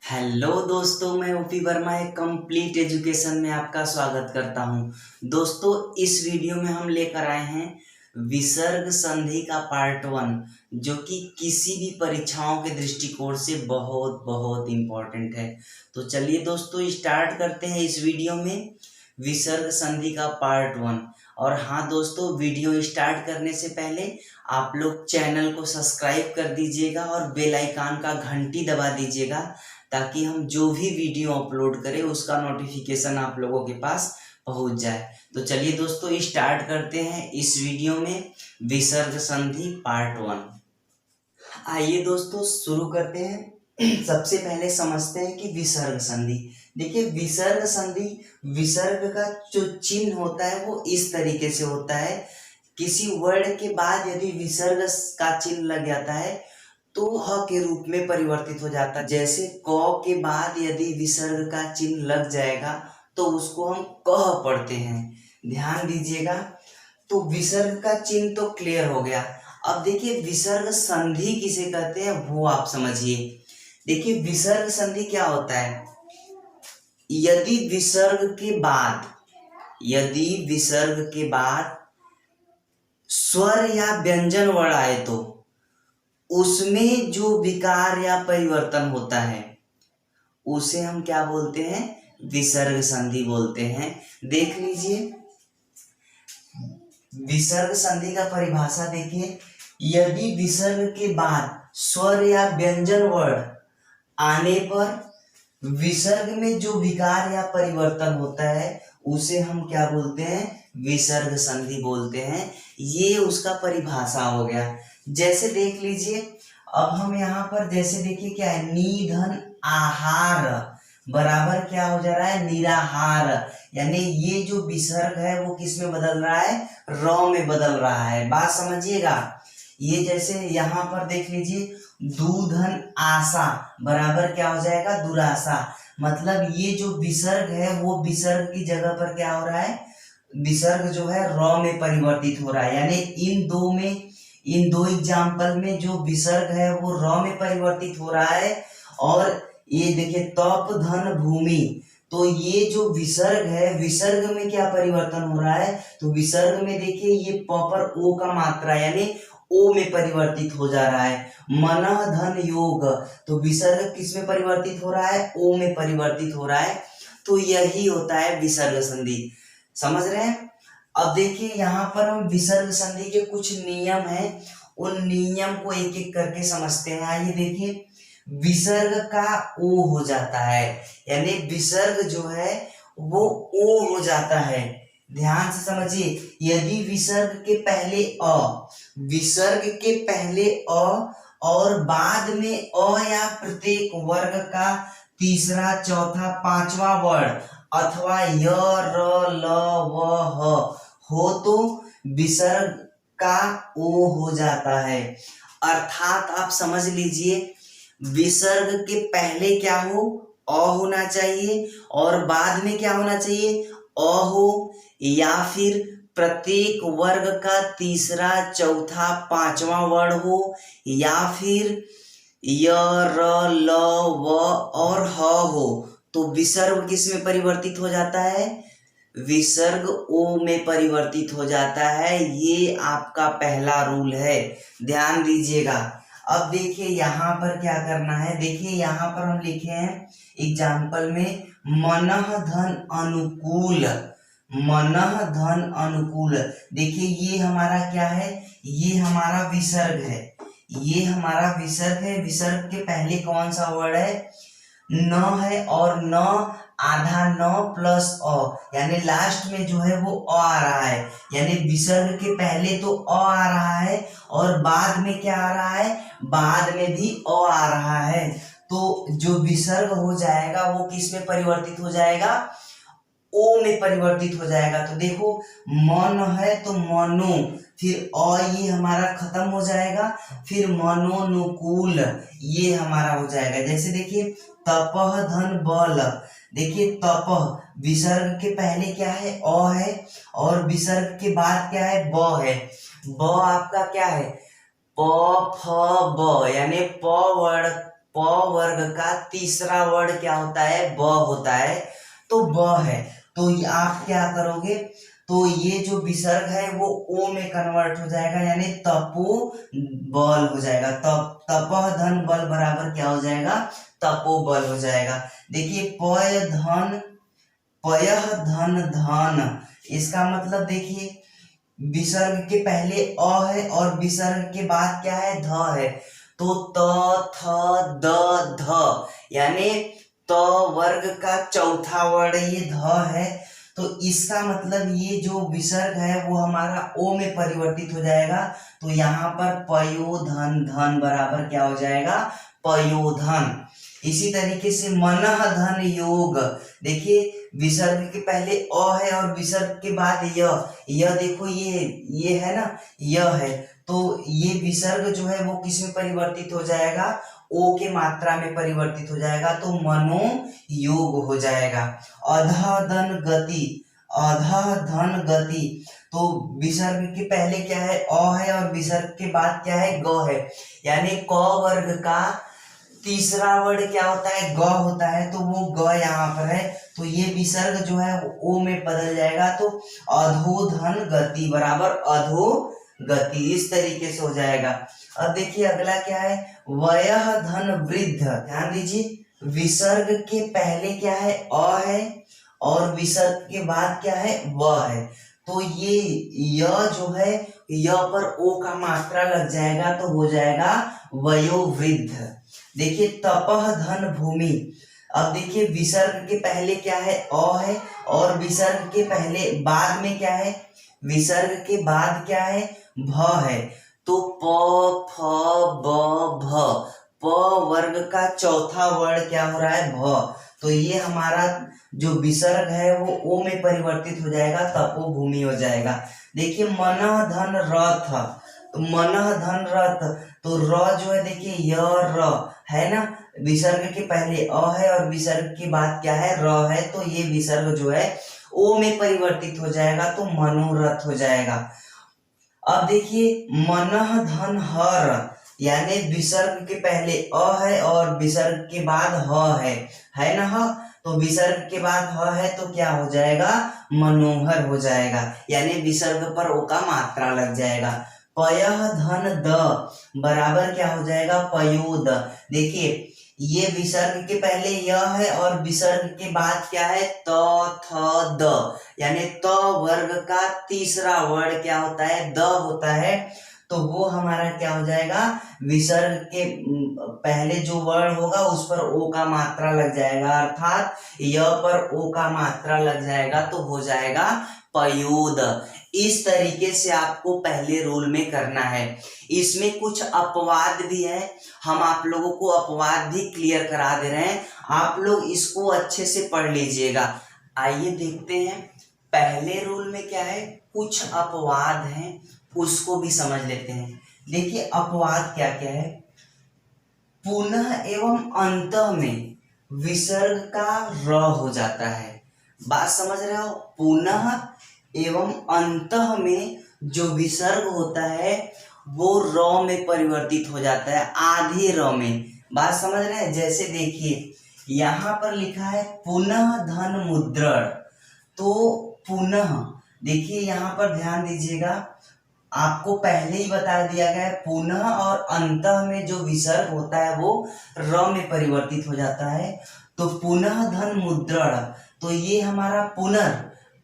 Hello दोस्तों, मैं OP Verma एक कंप्लीट एजुकेशन में आपका स्वागत करता हूं। दोस्तों, इस वीडियो में हम लेकर आए हैं विसर्ग संधि का पार्ट 1, जो कि किसी भी परीक्षाओं के दृष्टिकोण से बहुत बहुत इम्पोर्टेंट है। तो चलिए दोस्तों, स्टार्ट करते हैं इस वीडियो में विसर्ग संधि का पार्ट 1। और हाँ दोस्तों, वीडियो स्टार्ट करने से पहले आप लोग चैनल को सब्सक्राइब कर दीजिएगा और बेल आइकन का घंटी दबा दीजिएगा, ताकि हम जो भी वीडियो अपलोड करें उसका नोटिफिकेशन आप लोगों के पास पहुंच जाए। तो चलिए दोस्तों, स्टार्ट करते हैं इस वीडियो में विसर्ग संधि पार्ट 1। आइए दोस्तों, शुरू करते हैं। सबसे पहले समझते हैं कि विसर्ग संधि। देखिए, विसर्ग संधि, विसर्ग का जो चिन्ह होता है वो इस तरीके से होता है। किसी वर्ड के बाद यदि विसर्ग का चिन्ह लग जाता है तो ह के रूप में परिवर्तित हो जाता है। जैसे क के बाद यदि विसर्ग का चिन्ह लग जाएगा तो उसको हम कह पढ़ते हैं। ध्यान दीजिएगा। तो विसर्ग का चिन्ह तो क्लियर हो गया। अब देखिए, विसर्ग संधि किसे कहते हैं वो आप समझिए। देखिए, विसर्ग संधि क्या होता है। यदि विसर्ग के बाद स्वर या व्यंजन वर्ण आए तो उसमें जो विकार या परिवर्तन होता है उसे हम क्या बोलते हैं, विसर्ग संधि बोलते हैं। देख लीजिए, विसर्ग संधि का परिभाषा देखिए। यदि विसर्ग के बाद स्वर या व्यंजन वर्ण आने पर विसर्ग में जो विकार या परिवर्तन होता है उसे हम क्या बोलते हैं, विसर्ग संधि बोलते हैं। ये उसका परिभाषा हो गया। जैसे देख लीजिए, अब हम यहाँ पर जैसे देखिए क्या है, निधन आहार बराबर क्या हो जा रहा है, निराहार। यानी ये जो विसर्ग है वो किस में बदल रहा है, र में बदल रहा है। बात समझिएगा। ये जैसे यहाँ पर देख लीजिए, दूधन आशा बराबर क्या हो जाएगा, दुराशा। मतलब ये जो विसर्ग है वो विसर्ग की जगह पर क्या हो रहा है, विसर्ग जो है र में परिवर्तित हो रहा है। यानी इन दो एग्जाम्पल में जो विसर्ग है वो र में परिवर्तित हो रहा है। और ये देखिए, तप धन भूमि, तो ये जो विसर्ग है, विसर्ग में क्या परिवर्तन हो रहा है, तो विसर्ग में देखिए ये प पर ओ का मात्रा यानी ओ में परिवर्तित हो जा रहा है। मन धन योग, तो विसर्ग किस में परिवर्तित हो रहा है, ओ में परिवर्तित हो रहा है। तो यही होता है विसर्ग संधि। समझ रहे हैं। अब देखिए, यहाँ पर हम विसर्ग संधि के कुछ नियम हैं, उन नियम को एक एक करके समझते हैं। आइए देखिए, विसर्ग का ओ हो जाता है, यानी विसर्ग जो है वो ओ हो जाता है। ध्यान से समझिए। यदि विसर्ग के पहले अ और बाद में अ या प्रत्येक वर्ग का तीसरा, चौथा, पांचवा वर्ण अथवा य, र, ल, व, ह हो तो विसर्ग का ओ हो जाता है। अर्थात आप समझ लीजिए, विसर्ग के पहले क्या हो, अ होना चाहिए, और बाद में क्या होना चाहिए, अ हो, या फिर प्रत्येक वर्ग का तीसरा, चौथा, पांचवा वर्ण हो, या फिर य, र, ल, व और ह हो। तो विसर्ग किस में परिवर्तित हो जाता है, विसर्ग ओ में परिवर्तित हो जाता है। ये आपका पहला रूल है, ध्यान दीजिएगा। अब देखिए यहाँ पर क्या करना है। देखिए यहाँ पर हम लिखे हैं एग्जाम्पल में, मनः धन अनुकूल, मनः धन अनुकूल। देखिए ये हमारा क्या है, ये हमारा विसर्ग है, ये हमारा विसर्ग है। विसर्ग के पहले कौन सा वर्ड है, न है, और न आधा न प्लस अ, यानी लास्ट में जो है वो अ आ रहा है। यानी विसर्ग के पहले तो अ आ रहा है और बाद में क्या आ रहा है, बाद में भी अ आ रहा है। तो जो विसर्ग हो जाएगा वो किस में परिवर्तित हो जाएगा, ओ में परिवर्तित हो जाएगा। तो देखो, मन है तो मनो, फिर अ ये हमारा खत्म हो जाएगा, फिर मनोनुकूल ये हमारा हो जाएगा। जैसे देखिए, तपह धन बल। देखिए, तपह विसर्ग के पहले क्या है, अ है, और विसर्ग के बाद क्या है, ब है। ब आपका क्या है, प फ ब, यानी प वर्ण प वर्ग का तीसरा वर्ण क्या होता है, ब होता है, तो ब है। तो आप क्या करोगे, तो ये जो विसर्ग है वो ओ में कन्वर्ट हो जाएगा, यानी तपो बल हो जाएगा। तपह धन बल बराबर क्या हो जाएगा, तपो बल हो जाएगा। देखिए पयः धन धन, इसका मतलब देखिए विसर्ग के पहले अ है और विसर्ग के बाद क्या है, ध है, तो त थ द ध, यानी त वर्ग का चौथा वर्ण ये ध है। तो इसका मतलब ये जो विसर्ग है वो हमारा ओ में परिवर्तित हो जाएगा। तो यहाँ पर पयोधन धन बराबर क्या हो जाएगा, पयोधन। इसी तरीके से मनः धन योग, देखिए विसर्ग के पहले अ है और विसर्ग के बाद यह देखो ये है ना, यह है, तो ये विसर्ग जो है वो किस में परिवर्तित हो जाएगा, ओ के मात्रा में परिवर्तित हो जाएगा, तो मनो योग हो जाएगा। अधधन गति, अधः धन गति, तो विसर्ग के पहले क्या है, अ है और विसर्ग के बाद क्या है, ग है, यानी क वर्ग का तीसरा वर्ण क्या होता है, ग होता है, तो वो ग यहाँ पर है, तो ये विसर्ग जो है वो ओ में बदल जाएगा, तो अधोधन गति बराबर अधो गति, इस तरीके से हो जाएगा। अब देखिए अगला क्या है, वयः धन वृद्ध। ध्यान दीजिए विसर्ग के पहले क्या है, अ है और विसर्ग के बाद क्या है, व है, तो ये य जो है य पर ओ का मात्रा लग जाएगा, तो हो जाएगा वयोवृद्ध। देखिए तपह धन भूमि, अब देखिए विसर्ग के पहले क्या है, अ है और विसर्ग के पहले बाद में क्या है, विसर्ग के बाद क्या है, भ है, तो प फ ब भ, प वर्ग का चौथा वर्ण क्या हो रहा है, भ, तो ये हमारा जो विसर्ग है वो ओ में परिवर्तित हो जाएगा, तपो भूमि हो जाएगा। देखिए मनः धन रथ, तो मनः धन रथ, तो र जो है देखिए य र है ना, विसर्ग के पहले अ है और विसर्ग के बाद क्या है, र है, तो ये विसर्ग जो है ओ में परिवर्तित हो जाएगा, तो मनोरथ हो जाएगा। अब देखिए मनः धन हर, यानी विसर्ग के पहले अ है और विसर्ग के बाद ह है ना, ह, तो विसर्ग के बाद ह है, तो क्या हो जाएगा, मनोहर हो जाएगा, यानी विसर्ग पर ओ का मात्रा लग जाएगा। पयः धन द बराबर क्या हो जाएगा, पयोद। देखिए ये विसर्ग के पहले यह है और विसर्ग के बाद क्या है, त थ द, यानी त वर्ग का तीसरा वर्ण क्या होता है, द होता है, तो वो हमारा क्या हो जाएगा, विसर्ग के पहले जो वर्ण होगा उस पर ओ का मात्रा लग जाएगा, अर्थात य पर ओ का मात्रा लग जाएगा, तो हो जाएगा पयोद। इस तरीके से आपको पहले रूल में करना है। इसमें कुछ अपवाद भी है, हम आप लोगों को अपवाद भी क्लियर करा दे रहे हैं, आप लोग इसको अच्छे से पढ़ लीजिएगा। आइए देखते हैं पहले रूल में क्या है, कुछ अपवाद हैं उसको भी समझ लेते हैं। देखिए अपवाद क्या क्या है, पुनः एवं अंतः में विसर्ग का र हो जाता है, बात समझ रहे हो, पुनः एवं अंतः में जो विसर्ग होता है वो र में परिवर्तित हो जाता है, आधे र में, बात समझ रहे हैं। जैसे देखिए यहाँ पर लिखा है पुनः धन मुद्रण, तो पुनः देखिए यहाँ पर ध्यान दीजिएगा, आपको पहले ही बता दिया गया है पुनः और अंतः में जो विसर्ग होता है वो र में परिवर्तित हो जाता है, तो पुनः धन मुद्रण, तो ये हमारा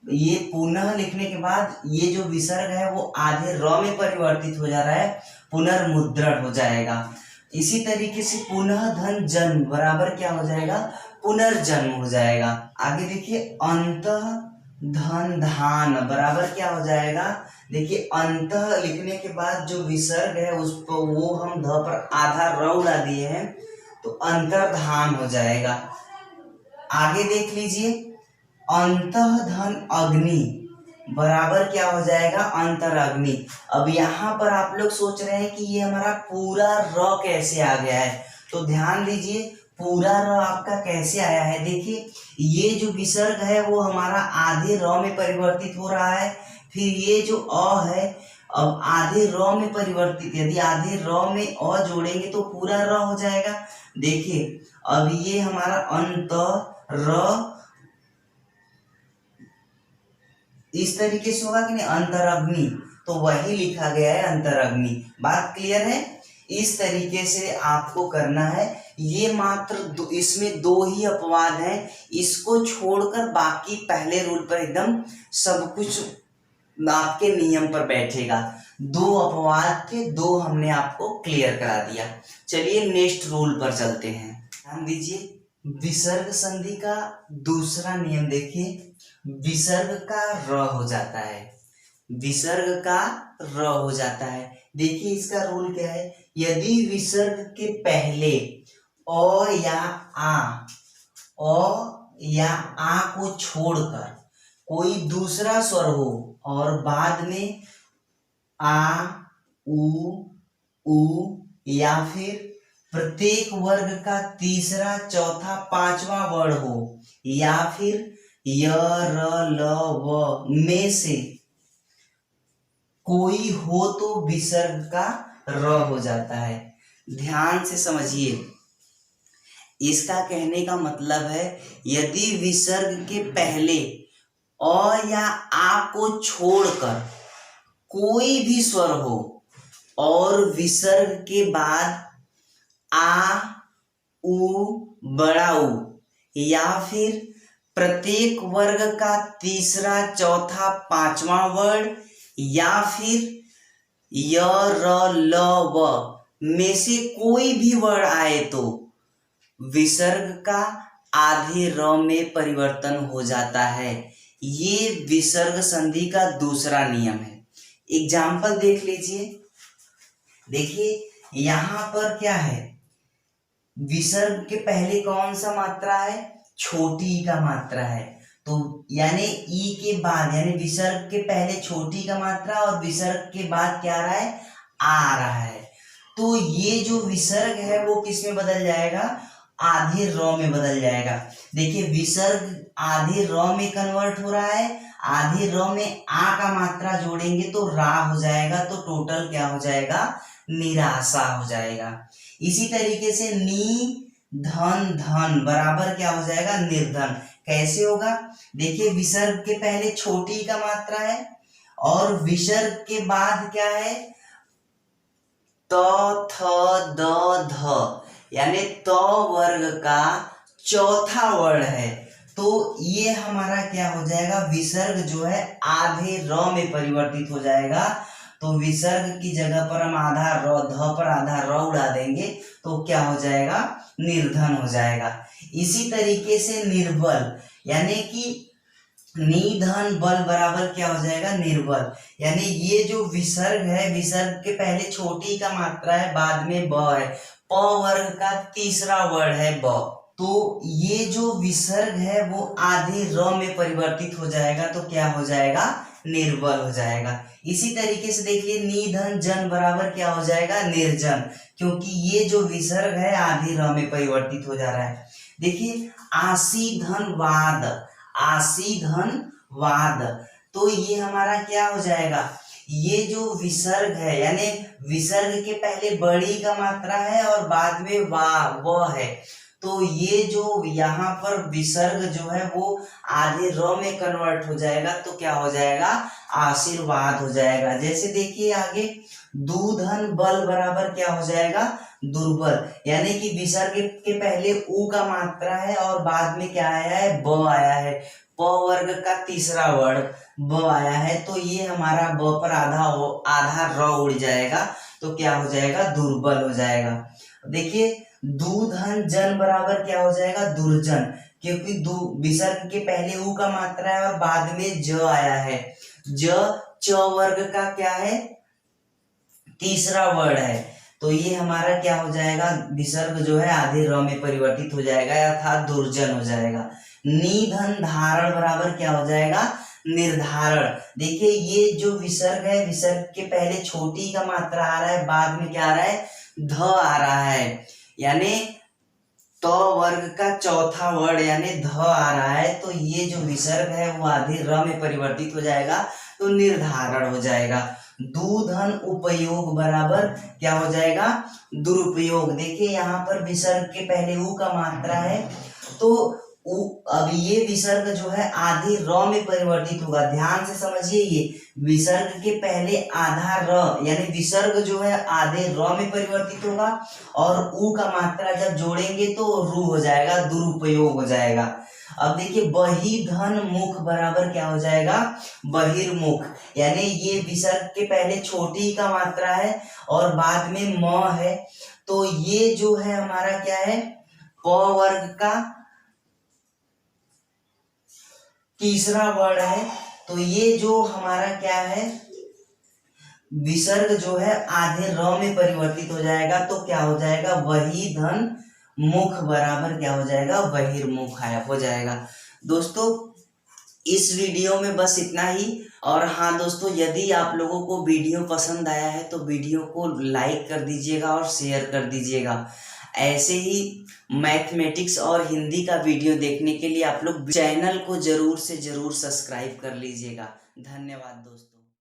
ये पुनः लिखने के बाद ये जो विसर्ग है वो आधे र में परिवर्तित हो जा रहा है, पुनर्मुद्रण हो जाएगा। इसी तरीके से पुनः धन जन्म बराबर क्या हो जाएगा, पुनर्जन्म हो जाएगा। आगे देखिए अंतः धन धान बराबर क्या हो जाएगा, देखिए अंतः लिखने के बाद जो विसर्ग है उस पर वो हम ध पर आधा र उड़ा दिए हैं, तो अंतर्धान हो जाएगा। आगे देख लीजिए अंतः धन अग्नि बराबर क्या हो जाएगा, अंतरअग्नि। अब यहाँ पर आप लोग सोच रहे हैं कि ये हमारा पूरा र कैसे आ गया है, तो ध्यान दीजिए पूरा र आपका कैसे आया है। देखिए ये जो विसर्ग है वो हमारा आधे र में परिवर्तित हो रहा है, फिर ये जो अ है अब आधे र में परिवर्तित, यदि आधे र में अ जोड़ेंगे तो पूरा र हो जाएगा। देखिए अब ये हमारा अंत र इस तरीके से होगा कि नहीं, अंतरअग्नि, तो वही लिखा गया है अंतरअग्नि। बात क्लियर है? इस तरीके से आपको करना है। ये मात्र इसमें दो ही अपवाद हैं, इसको छोड़कर बाकी पहले रूल पर एकदम सब कुछ आपके नियम पर बैठेगा। दो अपवाद थे, दो हमने आपको क्लियर करा दिया। चलिए नेक्स्ट रूल पर चलते हैं। ध्यान दीजिए, विसर्ग संधि का दूसरा नियम देखिए, विसर्ग का र हो जाता है, विसर्ग का र हो जाता है। देखिए इसका रूल क्या है, यदि विसर्ग के पहले अ या आ को छोड़कर कोई दूसरा स्वर हो और बाद में आ, उ या फिर प्रत्येक वर्ग का तीसरा, चौथा, पांचवा वर्ण हो, या फिर य, र, ल, व में से कोई हो तो विसर्ग का र हो जाता है। ध्यान से समझिए, इसका कहने का मतलब है यदि विसर्ग के पहले अ या आ को छोड़कर कोई भी स्वर हो और विसर्ग के बाद आ, उ, बड़ा उ या फिर प्रत्येक वर्ग का तीसरा, चौथा, पांचवा वर्ण या फिर य, र, ल, व में से कोई भी वर्ण आए तो विसर्ग का आधे र में परिवर्तन हो जाता है। ये विसर्ग संधि का दूसरा नियम है। एग्जाम्पल देख लीजिए, देखिए यहां पर क्या है, विसर्ग के पहले कौन सा मात्रा है, छोटी ई का मात्रा है, तो यानी ई के बाद, यानी विसर्ग के पहले छोटी का मात्रा और विसर्ग के बाद क्या आ रहा है, आ रहा है। तो ये जो विसर्ग है वो किस में बदल जाएगा, आधे र में बदल जाएगा। देखिए विसर्ग आधे र में कन्वर्ट हो रहा है, आधे र में आ का मात्रा जोड़ेंगे तो रा हो जाएगा, तो टोटल क्या हो जाएगा, निराशा हो जाएगा। इसी तरीके से नी धन धन बराबर क्या हो जाएगा, निर्धन। कैसे होगा, देखिए विसर्ग के पहले छोटी का मात्रा है और विसर्ग के बाद क्या है, त, थ, द, ध, यानी त वर्ग का चौथा वर्ण है, तो ये हमारा क्या हो जाएगा, विसर्ग जो है आधे र में परिवर्तित हो जाएगा। तो विसर्ग की जगह पर हम आधा र, ध पर आधा र उड़ा देंगे तो क्या हो जाएगा, निर्धन हो जाएगा। इसी तरीके से निर्बल, यानी कि निधन बल बराबर क्या हो जाएगा, निर्बल। यानी ये जो विसर्ग है, विसर्ग के पहले छोटी का मात्रा है, बाद में ब है, प वर्ग का तीसरा वर्ण है ब, तो ये जो विसर्ग है वो आधे र में परिवर्तित हो जाएगा, तो क्या हो जाएगा, निर्बल हो जाएगा। इसी तरीके से देखिए निधन जन बराबर क्या हो जाएगा, निर्जन, क्योंकि ये जो विसर्ग है आधे र में परिवर्तित हो जा रहा है। देखिए आसी धन वाद, आसी धन वाद, तो ये हमारा क्या हो जाएगा, ये जो विसर्ग है, यानी विसर्ग के पहले बड़ी का मात्रा है और बाद में व है, तो ये जो यहाँ पर विसर्ग जो है वो आधे र में कन्वर्ट हो जाएगा, तो क्या हो जाएगा, आशीर्वाद हो जाएगा। जैसे देखिए आगे दूधन बल बराबर क्या हो जाएगा, दुर्बल, यानी कि विसर्ग के पहले उ का मात्रा है और बाद में क्या आया है, ब आया है, प वर्ग का तीसरा वर्ण ब आया है, तो ये हमारा ब पर आधा र उड़ जाएगा, तो क्या हो जाएगा, दुर्बल हो जाएगा। देखिए दूधन जन बराबर क्या हो जाएगा, दुर्जन, क्योंकि विसर्ग के पहले उ का मात्रा है और बाद में ज आया है, ज च वर्ग का क्या है, तीसरा वर्ण है, तो ये हमारा क्या हो जाएगा, विसर्ग जो है आधे र में परिवर्तित हो जाएगा, अर्थात दुर्जन हो जाएगा। निधन धारण बराबर क्या हो जाएगा, निर्धारण। देखिए ये जो विसर्ग है, विसर्ग के पहले छोटी का मात्रा आ रहा है, बाद में क्या आ रहा है, ध आ रहा है, यानी तो वर्ग का चौथा वर्ण यानी ध आ रहा है, तो ये जो विसर्ग है वो आधे र में परिवर्तित हो जाएगा, तो निर्धारण हो जाएगा। दू धन उपयोग बराबर क्या हो जाएगा, दुरुपयोग। देखिए यहाँ पर विसर्ग के पहले उ का मात्रा है, तो अब ये विसर्ग जो है आधे र में परिवर्तित होगा। ध्यान से समझिए, ये विसर्ग के पहले आधा र यानी विसर्ग जो है आधे र में परिवर्तित होगा, और उ का मात्रा जब जोड़ेंगे तो रु हो जाएगा, दुरुपयोग हो जाएगा। अब देखिए बही धन मुख बराबर क्या हो जाएगा, बहिर्मुख। यानी ये विसर्ग के पहले छोटी का मात्रा है और बाद में म है, तो ये जो है हमारा क्या है, प वर्ग का तीसरा वर्ण है। तो ये जो हमारा क्या है, विसर्ग जो है आधे र में परिवर्तित हो जाएगा, तो क्या हो जाएगा, वही धन मुख बराबर क्या हो जाएगा, बहिर्मुख हो जाएगा। दोस्तों इस वीडियो में बस इतना ही। और हाँ दोस्तों, यदि आप लोगों को वीडियो पसंद आया है तो वीडियो को लाइक कर दीजिएगा और शेयर कर दीजिएगा। ऐसे ही मैथमेटिक्स और हिंदी का वीडियो देखने के लिए आप लोग चैनल को जरूर से जरूर सब्सक्राइब कर लीजिएगा। धन्यवाद दोस्तों।